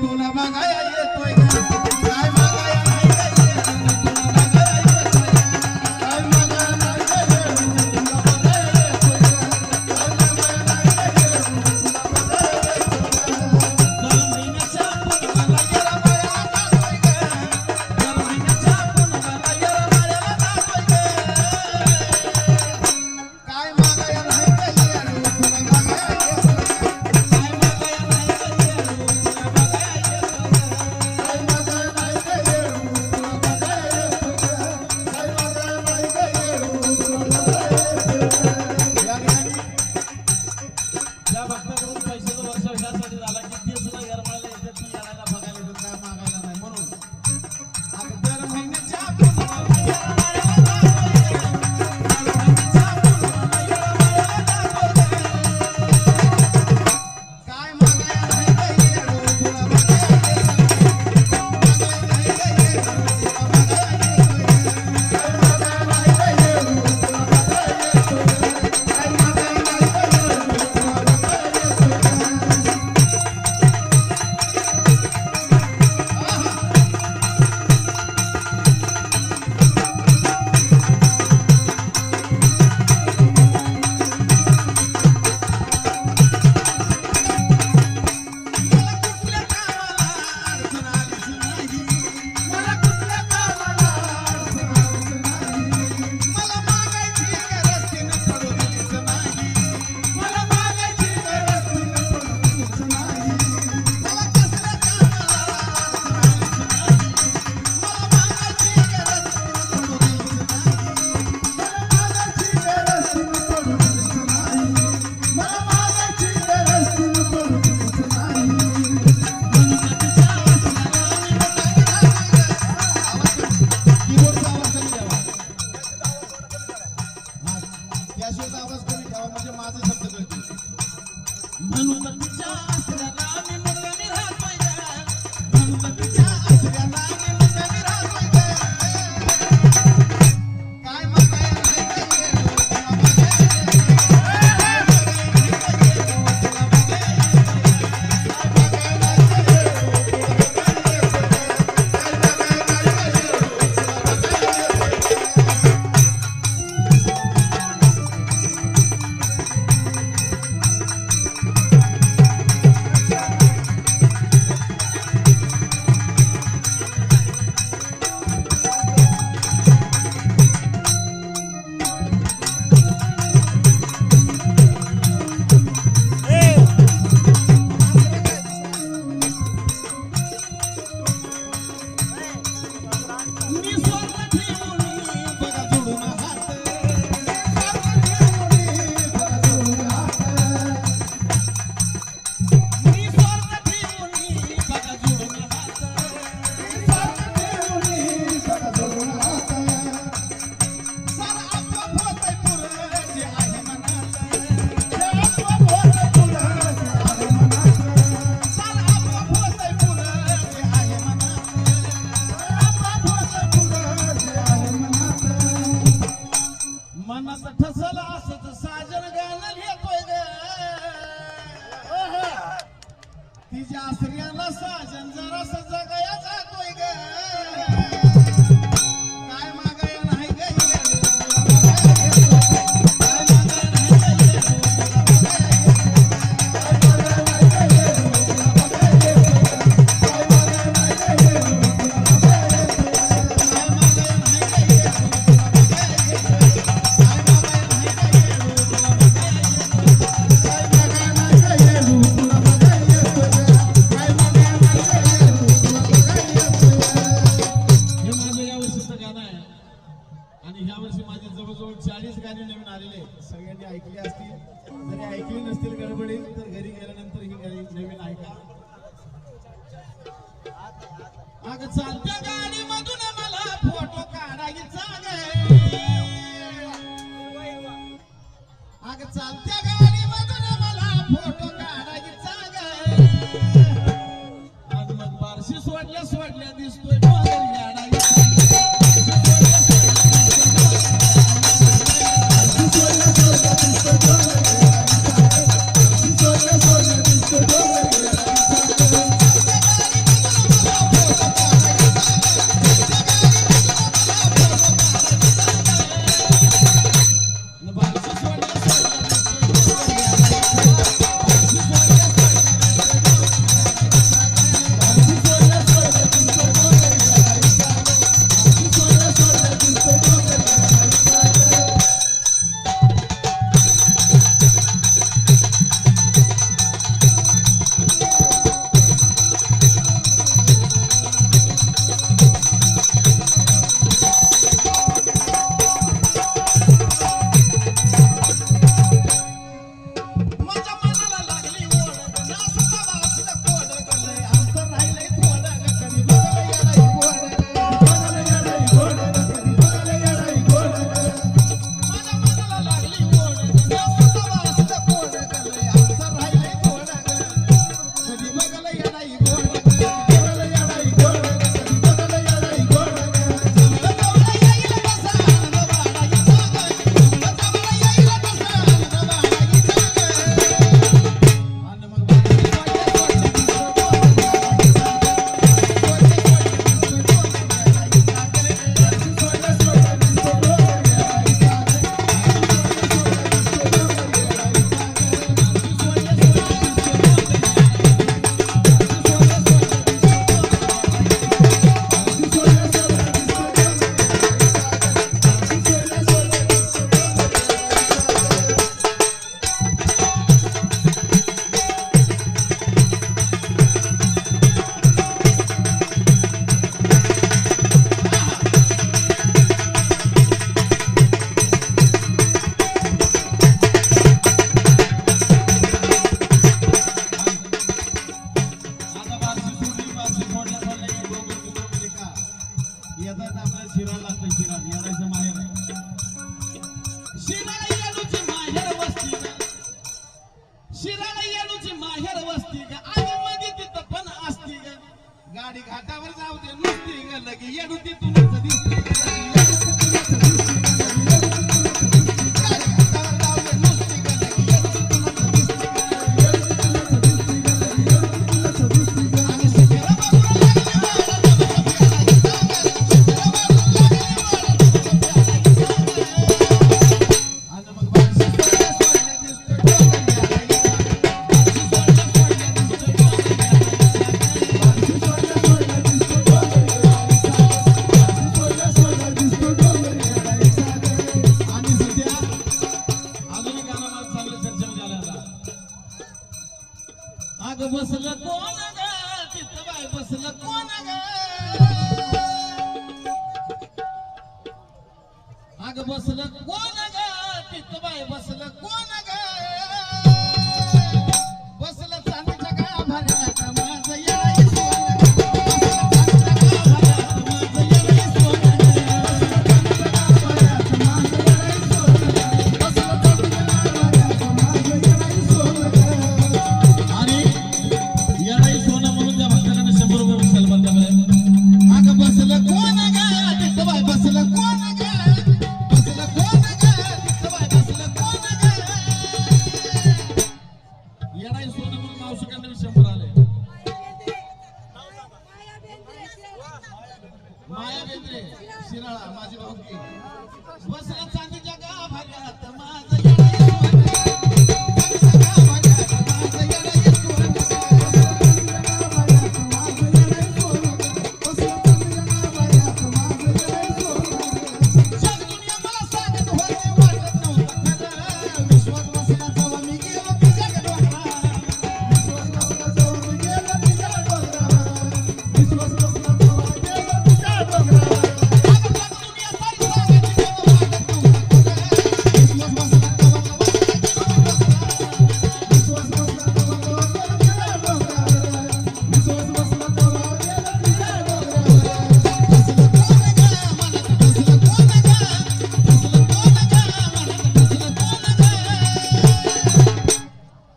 तुला बघाया येतोय ग काय मागाया नाही ग तुला बघाया येतोय काय मागाया नाही ग तुला बघाया येतोय काय मागाया नाही ग तुला बघाया येतोय दर महिन्याच्या पुनवाला येरा बाळाला जातोय ग दर महिन्याच्या पुनवाला येरा बाळाला जातोय ग काय मागाया नाही ग तुला बघाया आवाज कमी ठेवा म्हणजे माझे शब्द कळतील म्हणून तिच्या आसऱ्याला मी मुक्कामी राहतोय ग म्हणून तिच्या आसऱ्याला मी मुक्कामी राहतोय ग काय मागाया नाही तिच्या आसऱ्याला साजन जरा सजगया जातोय ग काय मागाया नाही ग सगळ्यांनी ऐकली असतील जरी ऐकली नसतील गडबडीत तर घरी गेल्यानंतर ही नवीन ऐका अग चालत्या गाडी मधून मला फोटो काढायचा अग चालत्या गाडी मधून मला फोटो काढायचा अग मग बारशी सोडल्या दिसतोय गाडी घाटावर जाऊ दे नुसती ग लगी येडुती तुलाच दिसते अग बसलं कोण ग तिथं बाय बसलं कोण ग अग बसलं कोण ग तिथं बाय बसलं कोण ग बसलं चांदीच्या गाभाऱ्यात माझं येणं सोनं माया बेंद्रे शिराळा माझी भाऊकी बसला चांदीच्या गाभाऱ्यात माझं येणं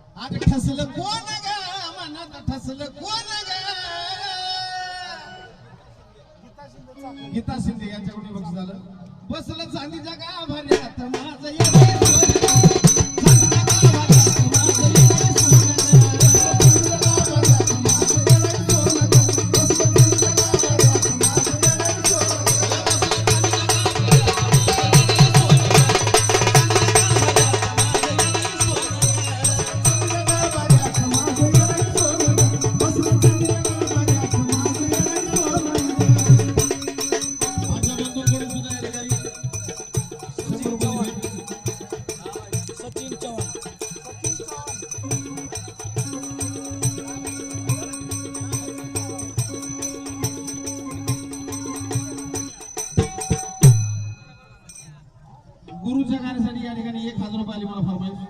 सोनं ठसलं कोण ग मनात ठसलं कोण ग गीता शिंदे यांच्याकडून बक्षीस झालं बसलं चांदीच्या गाभाऱ्यात माझं येणं गुरुच्या कार्यासाठी या ठिकाणी 1000 रुपये आली मला फरमाईश